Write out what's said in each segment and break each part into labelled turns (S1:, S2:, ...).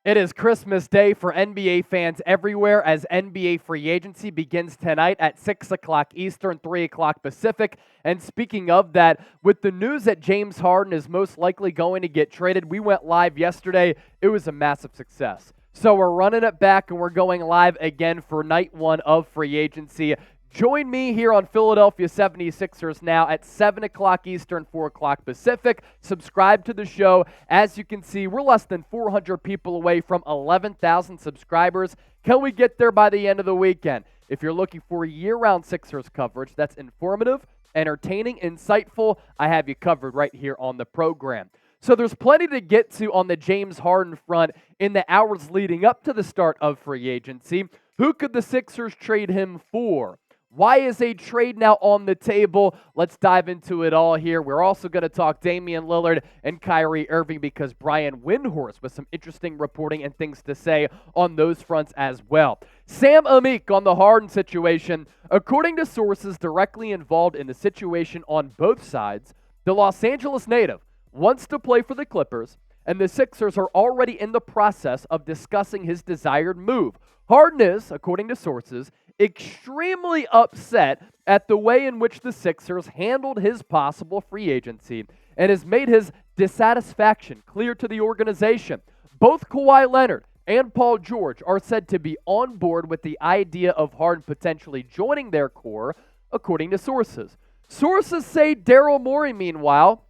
S1: It is Christmas Day for NBA fans everywhere as NBA free agency begins tonight at 6 o'clock Eastern, 3 o'clock Pacific. And speaking of that, with the news that James Harden is most likely going to get traded, we went live yesterday. It was a massive success. So we're running it back and we're going live again for night one of free agency. Join me here on Philadelphia 76ers Now at 7 o'clock Eastern, 4 o'clock Pacific. Subscribe to the show. As you can see, we're less than 400 people away from 11,000 subscribers. Can we get there by the end of the weekend? If you're looking for year-round Sixers coverage that's informative, entertaining, insightful, I have you covered right here on the program. So there's plenty to get to on the James Harden front in the hours leading up to the start of free agency. Who could the Sixers trade him for? Why is a trade now on the table? Let's dive into it all here. We're also going to talk Damian Lillard and Kyrie Irving because Brian Windhorst with some interesting reporting and things to say on those fronts as well. Sam Amick on the Harden situation. According to sources directly involved in the situation on both sides, the Los Angeles native wants to play for the Clippers, and the Sixers are already in the process of discussing his desired move. Harden is, according to sources, extremely upset at the way in which the Sixers handled his possible free agency and has made his dissatisfaction clear to the organization. Both Kawhi Leonard and Paul George are said to be on board with the idea of Harden potentially joining their core, according to sources. Sources say Daryl Morey, meanwhile,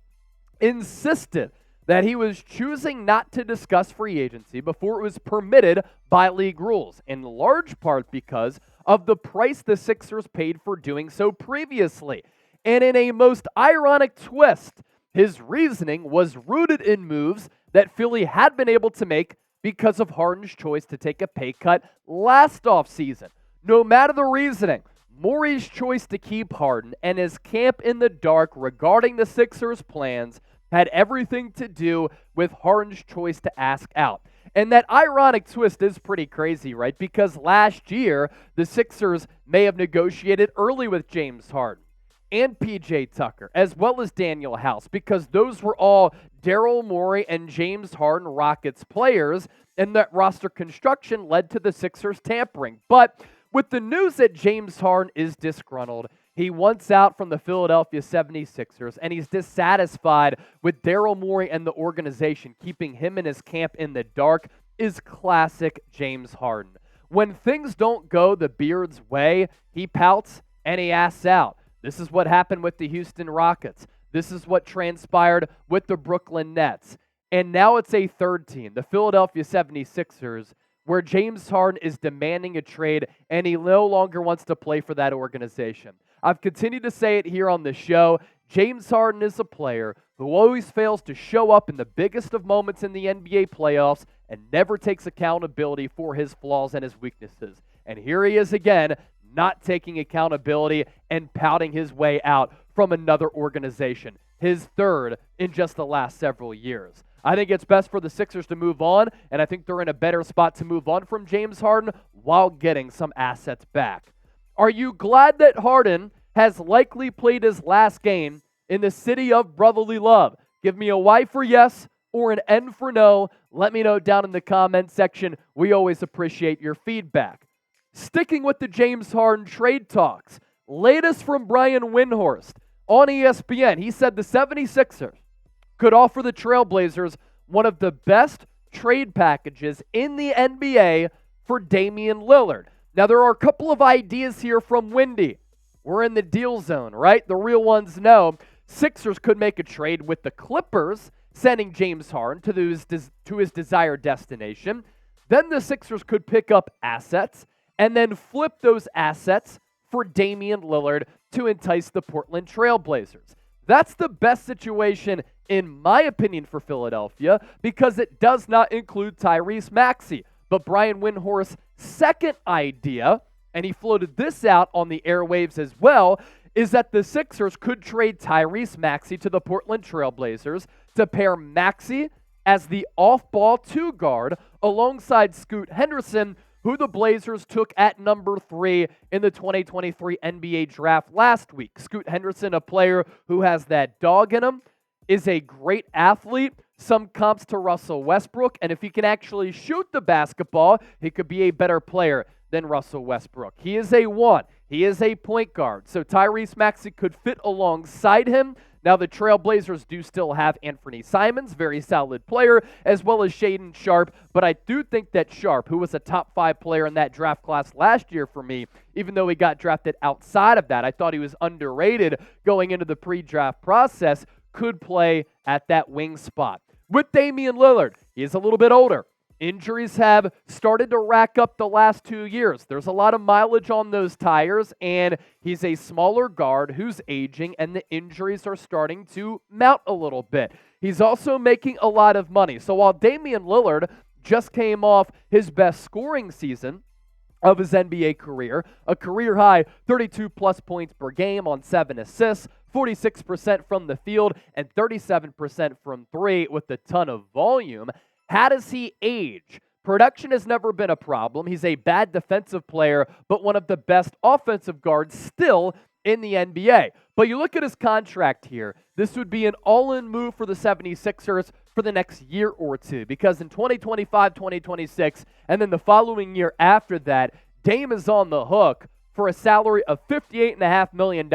S1: insisted that he was choosing not to discuss free agency before it was permitted by league rules, in large part because of the price the Sixers paid for doing so previously. And in a most ironic twist, his reasoning was rooted in moves that Philly had been able to make because of Harden's choice to take a pay cut last offseason. No matter the reasoning, Morey's choice to keep Harden and his camp in the dark regarding the Sixers' plans had everything to do with Harden's choice to ask out. And that ironic twist is pretty crazy, right? Because last year, the Sixers may have negotiated early with James Harden and PJ Tucker, as well as Daniel House, because those were all Daryl Morey and James Harden Rockets players, and that roster construction led to the Sixers tampering. But with the news that James Harden is disgruntled, he wants out from the Philadelphia 76ers, and he's dissatisfied with Daryl Morey and the organization keeping him and his camp in the dark, is classic James Harden. When things don't go the Beard's way, he pouts and he asks out. This is what happened with the Houston Rockets. This is what transpired with the Brooklyn Nets. And now it's a third team, the Philadelphia 76ers, where James Harden is demanding a trade and he no longer wants to play for that organization. I've continued to say it here on the show. James Harden is a player who always fails to show up in the biggest of moments in the NBA playoffs and never takes accountability for his flaws and his weaknesses. And here he is again, not taking accountability and pouting his way out from another organization, his third in just the last several years. I think it's best for the Sixers to move on, and I think they're in a better spot to move on from James Harden while getting some assets back. Are you glad that Harden has likely played his last game in the city of brotherly love? Give me a Y for yes or an N for no. Let me know down in the comment section. We always appreciate your feedback. Sticking with the James Harden trade talks, latest from Brian Windhorst on ESPN. He said the 76ers could offer the Trailblazers one of the best trade packages in the NBA for Damian Lillard. Now, there are a couple of ideas here from Windy. We're in the deal zone, right? The real ones know. Sixers could make a trade with the Clippers, sending James Harden to his desired destination. Then the Sixers could pick up assets and then flip those assets for Damian Lillard to entice the Portland Trailblazers. That's the best situation, in my opinion, for Philadelphia because it does not include Tyrese Maxey. But Brian Windhorst's second idea, and he floated this out on the airwaves as well, is that the Sixers could trade Tyrese Maxey to the Portland Trailblazers to pair Maxey as the off-ball two guard alongside Scoot Henderson, who the Blazers took at number 3 in the 2023 NBA draft last week. Scoot Henderson, a player who has that dog in him, is a great athlete, some comps to Russell Westbrook, and if he can actually shoot the basketball, he could be a better player than Russell Westbrook. He is a 1. He is a point guard, so Tyrese Maxey could fit alongside him. Now, the Trailblazers do still have Anthony Simons, very solid player, as well as Shaedon Sharpe, but I do think that Sharpe, who was a top 5 player in that draft class last year for me, even though he got drafted outside of that, I thought he was underrated going into the pre-draft process, could play at that wing spot. With Damian Lillard, he is a little bit older. Injuries have started to rack up the last 2 years. There's a lot of mileage on those tires, and he's a smaller guard who's aging, and the injuries are starting to mount a little bit. He's also making a lot of money. So while Damian Lillard just came off his best scoring season of his NBA career, a career-high 32-plus points per game on 7 assists, 46% from the field, and 37% from 3 with a ton of volume. How does he age? Production has never been a problem. He's a bad defensive player, but one of the best offensive guards still in the NBA. But you look at his contract here, this would be an all-in move for the 76ers for the next year or two, because in 2025, 2026, and then the following year after that, Dame is on the hook for a salary of $58.5 million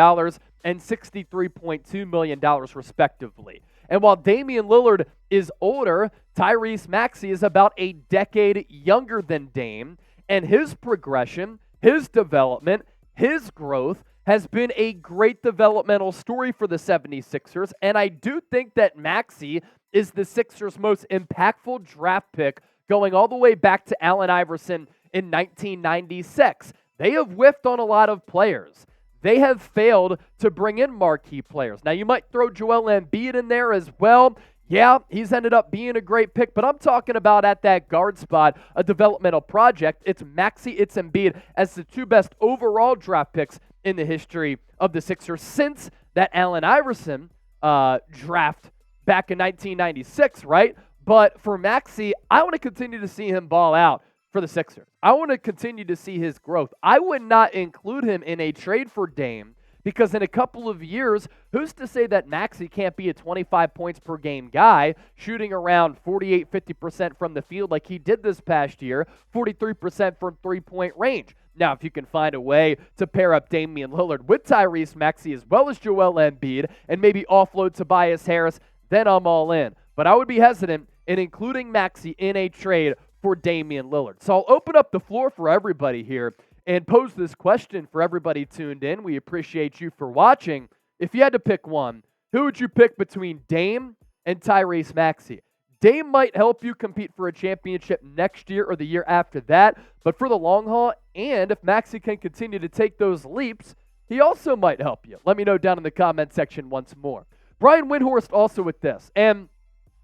S1: and $63.2 million respectively. And while Damian Lillard is older, Tyrese Maxey is about a decade younger than Dame, and his progression, his development, his growth has been a great developmental story for the 76ers, and I do think that Maxey is the Sixers' most impactful draft pick going all the way back to Allen Iverson in 1996. They have whiffed on a lot of players. They have failed to bring in marquee players. Now, you might throw Joel Embiid in there as well. Yeah, he's ended up being a great pick, but I'm talking about at that guard spot, a developmental project. It's Maxey, it's Embiid as the 2 best overall draft picks in the history of the Sixers since that Allen Iverson draft back in 1996, right? But for Maxey, I want to continue to see him ball out for the Sixers. I want to continue to see his growth. I would not include him in a trade for Dame because in a couple of years, who's to say that Maxey can't be a 25 points per game guy, shooting around 48, 50% from the field like he did this past year, 43% from three-point range. Now, if you can find a way to pair up Damian Lillard with Tyrese Maxey as well as Joel Embiid and maybe offload Tobias Harris, then I'm all in. But I would be hesitant in including Maxey in a trade for Damian Lillard. So I'll open up the floor for everybody here and pose this question for everybody tuned in. We appreciate you for watching. If you had to pick one, who would you pick between Dame and Tyrese Maxey? Dame might help you compete for a championship next year or the year after that, but for the long haul, and if Maxey can continue to take those leaps, he also might help you. Let me know down in the comment section once more. Brian Windhorst also with this, and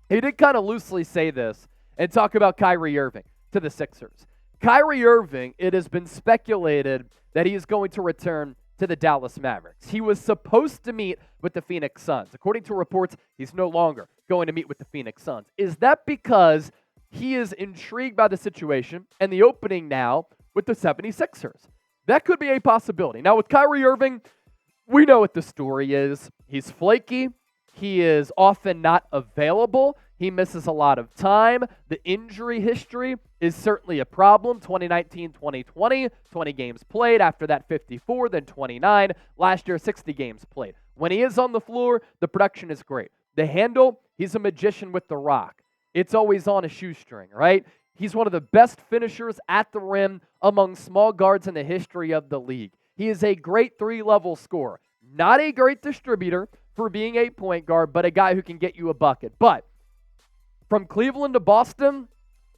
S1: he did kind of loosely say this, and talk about Kyrie Irving to the Sixers. Kyrie Irving, it has been speculated that he is going to return to the Dallas Mavericks. He was supposed to meet with the Phoenix Suns. According to reports, he's no longer going to meet with the Phoenix Suns. Is that because he is intrigued by the situation and the opening now with the 76ers? That could be a possibility. Now, with Kyrie Irving, we know what the story is. He's flaky. He is often not available. He misses a lot of time. The injury history is certainly a problem. 2019, 2020, 20 games played. After that, 54, then 29. Last year, 60 games played. When he is on the floor, the production is great. The handle, he's a magician with the rock. It's always on a shoestring, right? He's one of the best finishers at the rim among small guards in the history of the league. He is a great 3-level scorer. Not a great distributor for being a point guard, but a guy who can get you a bucket. But from Cleveland to Boston,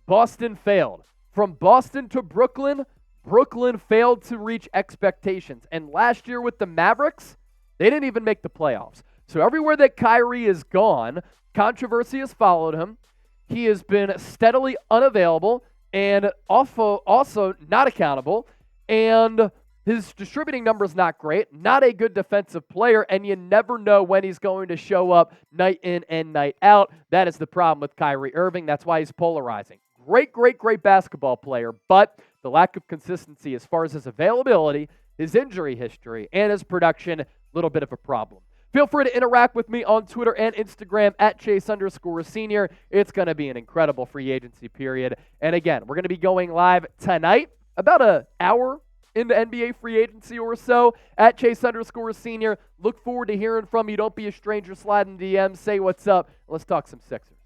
S1: Boston failed. From Boston to Brooklyn, Brooklyn failed to reach expectations. And last year with the Mavericks, they didn't even make the playoffs. So everywhere that Kyrie is gone, controversy has followed him. He has been steadily unavailable and also not accountable. And his distributing number is not great, not a good defensive player, and you never know when he's going to show up night in and night out. That is the problem with Kyrie Irving. That's why he's polarizing. Great basketball player, but the lack of consistency as far as his availability, his injury history, and his production, a little bit of a problem. Feel free to interact with me on Twitter and Instagram at Chase_Senior. It's going to be an incredible free agency period. And again, we're going to be going live tonight, about an hour into NBA free agency or so, at Chase_Senior. Look forward to hearing from you. Don't be a stranger. Slide in DMs. Say what's up. Let's talk some Sixers.